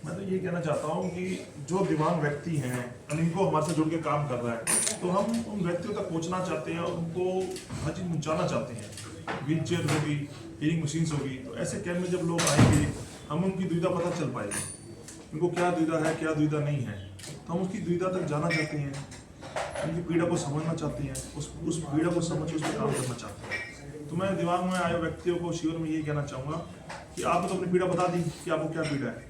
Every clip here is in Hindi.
मैं तो ये कहना चाहता हूँ कि जो दिव्यांग व्यक्ति हैं और इनको हमारे से जुड़ के काम कर रहा है, तो हम उन व्यक्तियों तक पहुँचना चाहते हैं और उनको हर चीज़ पहुँचाना चाहते हैं। व्हील चेयर होगी, हीलिंग मशीन्स होगी, तो ऐसे कैंप में जब लोग आएंगे हम उनकी दुविधा पता चल पाएगी, उनको क्या दुविधा है क्या दुविधा नहीं है, तो हम उसकी दुविधा तक जाना चाहते हैं, उनकी पीड़ा को समझना चाहते हैं, उस पीड़ा को समझ के उस पर काम करना चाहते हैं। तो मैं दिमाग में आए व्यक्तियों को शिविर में ये कहना चाहूँगा कि आपने तो अपनी पीड़ा बता दी कि आपको क्या पीड़ा है,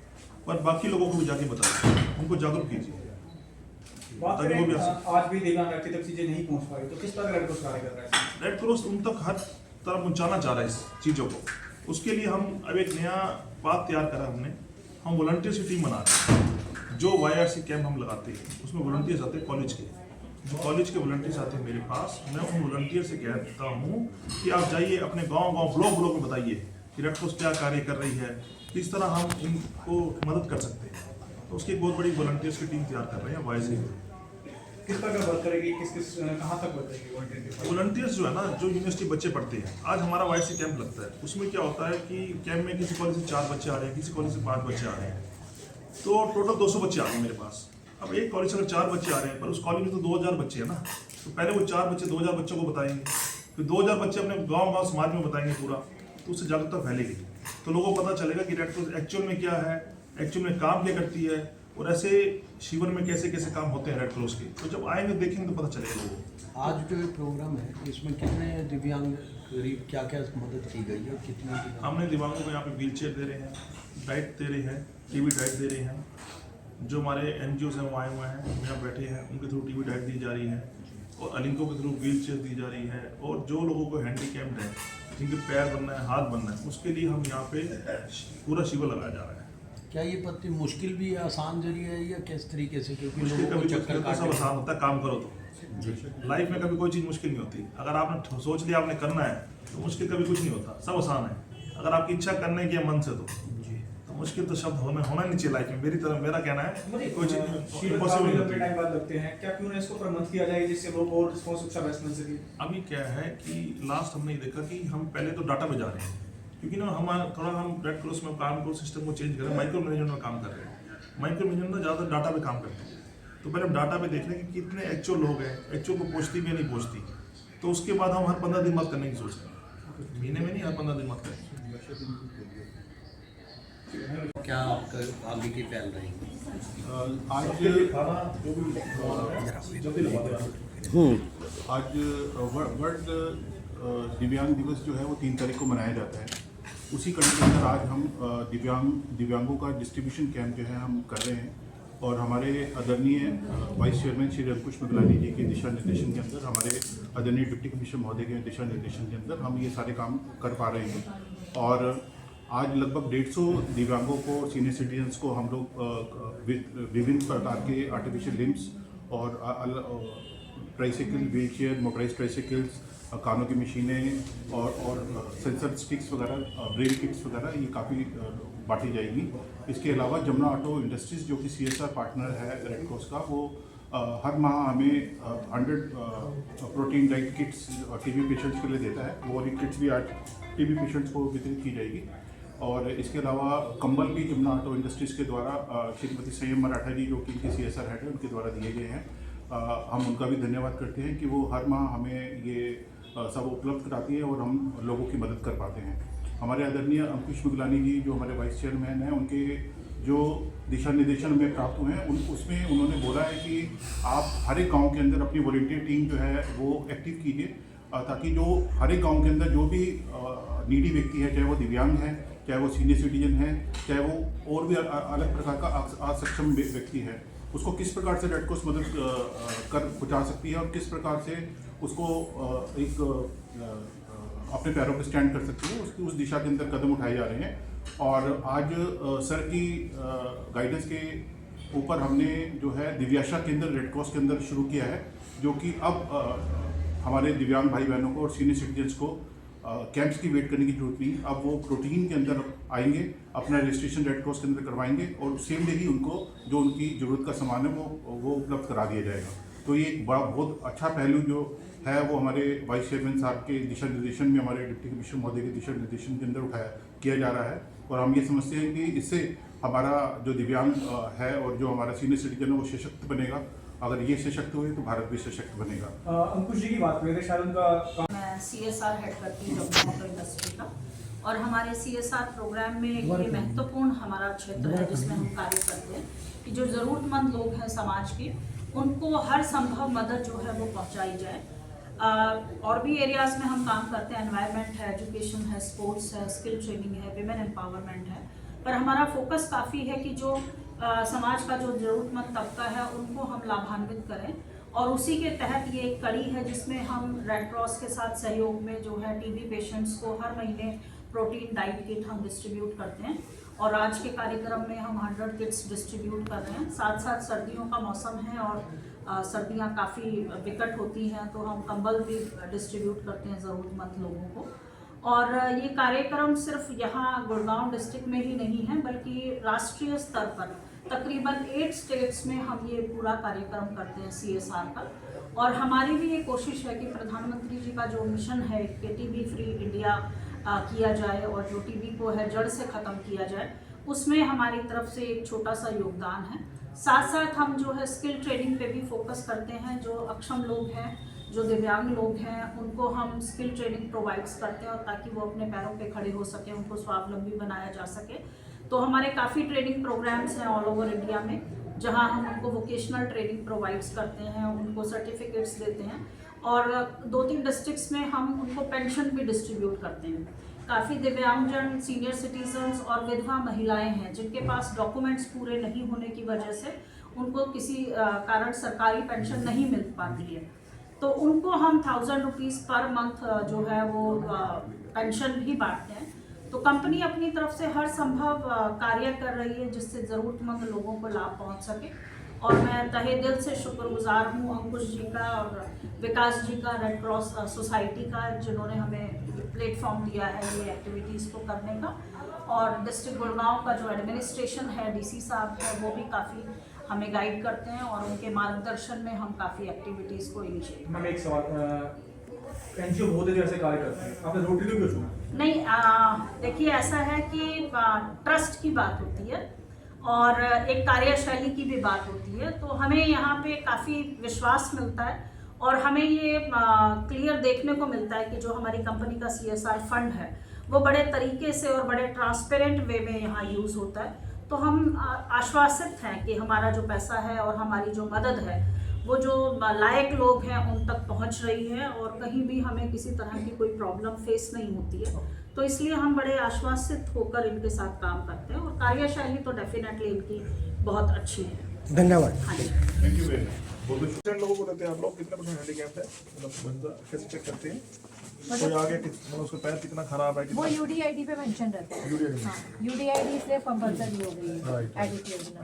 पर बाकी लोगों को भी जाके बताइए, उनको जागरूक कीजिए। बात करें आज भी दिव्यांग व्यक्ति तक चीजें नहीं पहुंच पाई, तो किस तरह रेड क्रॉस कार्य कर रहा है? रेड क्रॉस उन तक हर तरह पहुँचाना चाह रहा है इस चीज़ों को। उसके लिए हम अब एक नया बात तैयार करा हमने, हम वॉलंटियर्स की टीम बना रहे हैं। जो YRC कैंप हम लगाते हैं उसमें वॉलंटियर्स आते हैं कॉलेज के, जो कॉलेज के वॉलंटियर्स आते हैं मेरे पास, मैं उन वॉलंटियर से कहता हूँ कि आप जाइए अपने गांव ब्लॉक में बताइए कि रेड क्रॉस क्या कार्य कर रही है, किस तरह हम इनको मदद कर सकते हैं। तो उसकी एक बहुत बड़ी वॉलंटियर्स की टीम तैयार कर रहे हैं YRC। किस तरह वर्क करेगी, किस कहाँ तक वर्क करेगी वॉलंटियर्स जो है ना, जो यूनिवर्सिटी बच्चे पढ़ते हैं, आज हमारा YRC कैंप लगता है, उसमें क्या होता है कि कैंप में किसी कॉलेज से 4 बच्चे आ रहे हैं, किसी कॉलेज से 5 बच्चे आ रहे हैं, तो टोटल 200 बच्चे आ रहे हैं मेरे पास। अब एक कॉलेज से अगर 4 बच्चे आ रहे हैं, पर उस कॉलेज में तो 2000 बच्चे हैं ना, तो पहले वो 4 बच्चे 2000 बच्चों को बताएंगे, फिर 2000 बच्चे अपने गाँव समाज में बताएंगे पूरा, तो उससे जागरूकता फैलेगी, तो लोगों को पता चलेगा कि रेड क्रॉस एक्चुअल में क्या है, एक्चुअल में काम क्या करती है, और ऐसे शिविर में कैसे कैसे काम होते हैं रेड क्रॉस के। तो जब आएंगे देखेंगे तो पता चलेगा लोगों को। आज जो ये प्रोग्राम है इसमें कितने दिव्यांग करीब क्या क्या मदद की गई है और कितने हमने दिव्यांगों को यहाँ पे व्हील चेयर दे रहे हैं, डाइट दे रहे हैं, टीवी डाइट दे रहे हैं, जो हमारे NGOs हैं वो आए हुए हैं यहाँ बैठे हैं, उनके थ्रू टीवी डाइट दी जा रही है, और अलिंको के थ्रू व्हील चेयर दी जा रही है, और जो लोगों को हैंडीकैप्ड है, जिनके पैर बनना है, हाथ बनना है, उसके लिए हम यहाँ पे पूरा शिविर लगाया जा रहा है। क्या ये पत्ती मुश्किल भी है, आसान जरिए है या किस तरीके से? क्योंकि मुश्किल लोगों को कभी चक्कर मुश्किल सब आसान होता है, काम करो तो। लाइफ में कभी कोई चीज़ मुश्किल नहीं होती। अगर आपने सोच लिया आपने करना है तो मुश्किल कभी कुछ नहीं होता, सब आसान है। अगर आपकी इच्छा करने की है मन से तो मुश्किल तो शब्द होना नहीं चाहिए लाइफ में। मेरा कहना है कोई चीज़ इम्पॉसिबल नहीं होती। टाइम बाद लगते हैं, क्या क्यों ना इसको प्रमोट किया जाए जिससे लोग और रिस्पॉन्स अच्छा बैठने सके? अभी क्या है कि लास्ट हमने ये देखा कि हम पहले तो डाटा पे जा रहे हैं, क्योंकि ना हम रेड क्रॉस में काम को सिस्टम को चेंज कर रहे हैं, माइक्रो मैनेजमेंट में काम कर रहे हैं। माइक्रो मैनेजमेंट में ज़्यादा डाटा पे काम करते हैं, तो पहले हम डाटा पे देख रहे हैं कि कितने एक्चुअल लोग हैं, एक्चुअल को पहुँचती भी या नहीं पहुँचती, तो उसके बाद हम हर 15 दिन बाद करने की सोच रहे हैं, महीने में नहीं, हर 15 दिन बाद करें। क्या आपका आगे की पहल रहेगी? आज वर्ल्ड दिव्यांग दिवस जो है वो 3 तारीख को मनाया जाता है। उसी कड़ी के अंदर आज हम दिव्यांगों का डिस्ट्रीब्यूशन कैंप जो है हम कर रहे हैं, और हमारे आदरणीय वाइस चेयरमैन श्री अंकुश मिगलानी जी के दिशा निर्देशन के अंदर, हमारे आदरणीय डिप्टी कमिश्नर महोदय के दिशा निर्देशन के अंदर हम ये सारे काम कर पा रहे हैं। और आज लगभग 150 दिव्यांगों को, सीनियर सिटीजन्स को हम लोग विभिन्न प्रकार के आर्टिफिशियल लिम्स और tricycle, wheel chair, motorise tricycles, कानों की मशीनें और सेंसर स्टिक्स वगैरह, ब्रेल किट्स वगैरह ये काफ़ी बांटी जाएगी। इसके अलावा जमुना ऑटो इंडस्ट्रीज़ जो कि CSR पार्टनर है रेड क्रॉस का, वो हर माह हमें 100 protein diet kits TB patients के लिए देता है। वो वाली किट्स भी आज TB पेशेंट्स को वितरित की जाएगी। और इसके अलावा कंबल भी जमुना ऑटो इंडस्ट्रीज़ के द्वारा श्रीमती संयम मराठा जी जो कि इनके CSR हेड है, उनके द्वारा दिए गए हैं। हम उनका भी धन्यवाद करते हैं कि वो हर माह हमें ये सब उपलब्ध कराती है और हम लोगों की मदद कर पाते हैं। हमारे आदरणीय अंकुश मिगलानी जी जो हमारे वाइस चेयरमैन हैं, उनके जो दिशा निर्देशन हमें प्राप्त हुए हैं उसमें उन्होंने बोला है कि आप हर एक गाँव के अंदर अपनी वॉलंटियर टीम जो है वो एक्टिव कीजिए, ताकि जो हर एक गाँव के अंदर जो भी नीडी व्यक्ति है, चाहे वो दिव्यांग है, चाहे वो सीनियर सिटीजन है, चाहे वो और भी अलग प्रकार का असक्षम व्यक्ति है, उसको किस प्रकार से रेड क्रॉस मदद कर पहुँचा सकती है और किस प्रकार से उसको एक अपने पैरों पर स्टैंड कर सकती है, उस दिशा के अंदर कदम उठाए जा रहे हैं। और आज सर की गाइडेंस के ऊपर हमने जो है दिव्याशा केंद्र रेड क्रॉस के अंदर शुरू किया है, जो कि अब हमारे दिव्यांग भाई बहनों को और सीनियर सिटीजन्स को कैंप्स की वेट करने की जरूरत नहीं। अब वो प्रोटीन के अंदर आएंगे, अपना रजिस्ट्रेशन रेड क्रॉस के अंदर करवाएंगे और सेम डे ही उनको जो उनकी ज़रूरत का सामान है वो उपलब्ध करा दिया जाएगा। तो ये एक बड़ा बहुत अच्छा पहलू जो है वो हमारे वाइस चेयरमैन साहब के दिशा निर्देशन में, हमारे डिप्टी कमिश्नर महोदय के दिशा निर्देशन के अंदर किया जा रहा है। और हम ये समझते हैं कि इससे हमारा जो दिव्यांग है और जो हमारा सीनियर सिटीजन है वो सशक्त बनेगा। अगर ये सशक्त हुए तो भारत भी सशक्त बनेगा। अंकुश जी की बात करें तो शायद उनका मैं CSR हेड करती हूँ ऑटो इंडस्ट्री का, और हमारे CSR प्रोग्राम में ये महत्वपूर्ण हमारा क्षेत्र है जिसमें हम कार्य करते हैं कि जो ज़रूरतमंद लोग हैं समाज के, उनको हर संभव मदद जो है वो पहुंचाई जाए। और भी एरियाज़ में हम काम करते हैं, एनवायरनमेंट है, एजुकेशन है, स्पोर्ट्स है, स्किल ट्रेनिंग है, विमेन एम्पावरमेंट है, पर हमारा फोकस काफ़ी है कि जो समाज का जो ज़रूरतमंद तबका है उनको हम लाभान्वित करें। और उसी के तहत ये एक कड़ी है जिसमें हम रेड क्रॉस के साथ सहयोग में जो है TB पेशेंट्स को हर महीने प्रोटीन डाइट किट हम डिस्ट्रीब्यूट करते हैं, और आज के कार्यक्रम में हम 100 किट्स डिस्ट्रीब्यूट कर रहे हैं। साथ साथ सर्दियों का मौसम है और सर्दियां काफ़ी विकट होती हैं, तो हम कंबल भी डिस्ट्रीब्यूट करते हैं ज़रूरतमंद लोगों को। और ये कार्यक्रम सिर्फ यहाँ गुड़गांव डिस्ट्रिक्ट में ही नहीं है, बल्कि राष्ट्रीय स्तर पर तकरीबन 8 स्टेट्स में हम ये पूरा कार्यक्रम करते हैं CSR का। और हमारी भी ये कोशिश है कि प्रधानमंत्री जी का जो मिशन है कि TB फ्री इंडिया किया जाए और जो TB को है जड़ से ख़त्म किया जाए, उसमें हमारी तरफ से एक छोटा सा योगदान है। साथ साथ हम जो है स्किल ट्रेनिंग पे भी फोकस करते हैं। जो अक्षम लोग हैं, जो दिव्यांग लोग हैं, उनको हम स्किल ट्रेनिंग प्रोवाइड्स करते हैं, और ताकि वो अपने पैरों पे खड़े हो सकें, उनको स्वावलंबी बनाया जा सके। तो हमारे काफ़ी ट्रेनिंग प्रोग्राम्स हैं ऑल ओवर इंडिया में, जहां हम उनको वोकेशनल ट्रेनिंग प्रोवाइड्स करते हैं, उनको सर्टिफिकेट्स देते हैं, और 2-3 डिस्ट्रिक्ट्स में हम उनको पेंशन भी डिस्ट्रीब्यूट करते हैं। काफ़ी दिव्यांगजन, सीनियर सिटीजन्स और विधवा महिलाएं हैं जिनके पास डॉक्यूमेंट्स पूरे नहीं होने की वजह से उनको किसी कारण सरकारी पेंशन नहीं मिल पाती है, तो उनको हम 1000 रुपीज़ पर मंथ जो है वो पेंशन भी बांटते हैं। तो कंपनी अपनी तरफ से हर संभव कार्य कर रही है जिससे ज़रूरतमंद लोगों को लाभ पहुंच सके। और मैं तहे दिल से शुक्रगुजार हूँ अंकुश जी का और विकास जी का, रेड क्रॉस सोसाइटी का, जिन्होंने हमें प्लेटफॉर्म दिया है ये एक्टिविटीज़ को करने का। और डिस्ट्रिक्ट गुड़गांव का जो एडमिनिस्ट्रेशन है, DC साहब है, वो भी काफ़ी हमें गाइड करते हैं, और उनके मार्गदर्शन में हम काफ़ी एक्टिविटीज़ को इनिशिएट। हम एक सवाल, NGO बहुत देर से कार्य करते हैं, आपने रोटरी क्यों चुना? नहीं, देखिए ऐसा है कि ट्रस्ट की बात होती है और एक कार्यशैली की भी बात होती है, तो हमें यहाँ पे काफ़ी विश्वास मिलता है और हमें ये क्लियर देखने को मिलता है कि जो हमारी कंपनी का CSR फंड है वो बड़े तरीके से और बड़े ट्रांसपेरेंट वे में यहाँ यूज़ होता है। तो हम आश्वासित हैं कि हमारा जो पैसा है और हमारी जो मदद है वो जो लायक लोग हैं उन तक पहुंच रही है, और कहीं भी हमें किसी तरह की कोई प्रॉब्लम फेस नहीं होती है। तो इसलिए हम बड़े आश्वासित होकर इनके साथ काम करते हैं, और कार्यशैली तो डेफिनेटली इनकी बहुत अच्छी है। धन्यवाद। हाँ जी। Thank you very much. लोगों को देते हैं आप लोग, कितने % हैंडीकैप है, मतलब कैसे चेक करते हैं? कोई आगे मतलब उसका पैर कितना खराब है, वो UDID पे मेंशन रहता है। UDID हाँ, UDID इसलिए कंपल्सरी हो गई है एडिट योजना।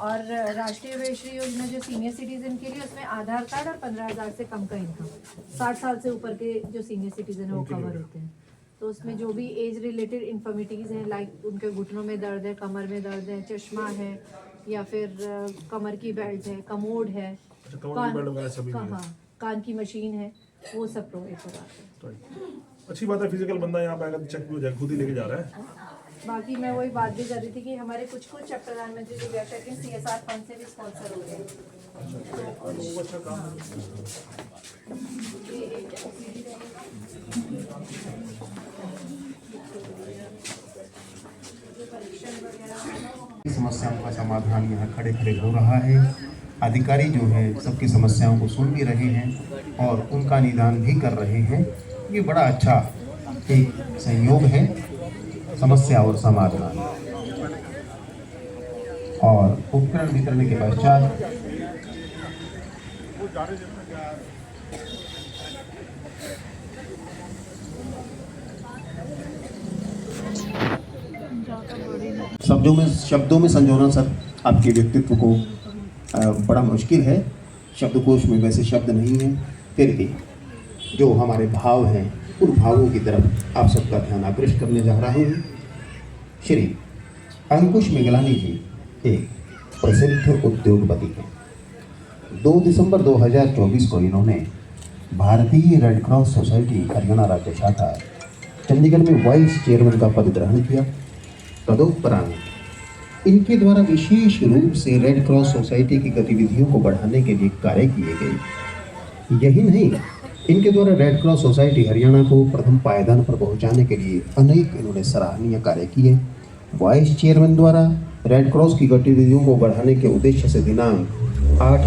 और राष्ट्रीय वैश्य योजना जो सीनियर सिटीजन के लिए, उसमें आधार कार्ड और 15,000 से कम का इनकम, 60 साल से ऊपर के जो सीनियर सिटीजन है वो कवर होते हैं। तो उसमें जो भी एज रिलेटेड इन्फॉर्मिटीज़ हैं, लाइक उनके घुटनों में दर्द है, कमर में दर्द है, चश्मा है, या फिर कमर की बेल्ट है, कमोड है, कान की मशीन है, वो सब प्रोवाइड कराते हैं। अच्छी बात है, फिजिकल बंदा यहाँ पे आकर चेक भी हो जाए, खुद ही लेके जा रहा है। बाकी मैं वही बात भी कर रही थी कि हमारे कुछ प्रधानमंत्री जी व्यवसाय CSR फंड से भी स्पॉन्सर हो गए। वो अच्छा काम समस्याओं का समाधान यहाँ खड़े खड़े हो रहा है। अधिकारी जो है सबकी समस्याओं को सुन भी रहे हैं और उनका निदान भी कर रहे हैं। ये बड़ा अच्छा एक संयोग है, समस्या और समाधान। और उपकरण वितरण के पश्चात शब्दों में संजोना सर आपके व्यक्तित्व को बड़ा मुश्किल है। शब्दकोश में वैसे शब्द नहीं है, फिर भी जो हमारे भाव हैं उन भावों की तरफ आप सबका ध्यान आकृष्ट करने जा रहा हूँ। श्री अंकुश मिगलानी जी एक प्रसिद्ध उद्योगपति हैं। 2 दिसंबर 2024 को इन्होंने भारतीय रेड क्रॉस सोसाइटी हरियाणा राज्य शाखा चंडीगढ़ में वाइस चेयरमैन का पद ग्रहण किया। तदुपरांत इनके द्वारा विशेष रूप से रेड क्रॉस सोसाइटी की गतिविधियों को बढ़ाने के लिए कार्य किए गए। यही नहीं, इनके द्वारा रेड क्रॉस सोसाइटी हरियाणा को प्रथम पायदान पर पहुंचाने के लिए अनेक इन्होंने सराहनीय कार्य किए। वाइस चेयरमैन द्वारा रेड क्रॉस की गतिविधियों को बढ़ाने के उद्देश्य से दिनांक 8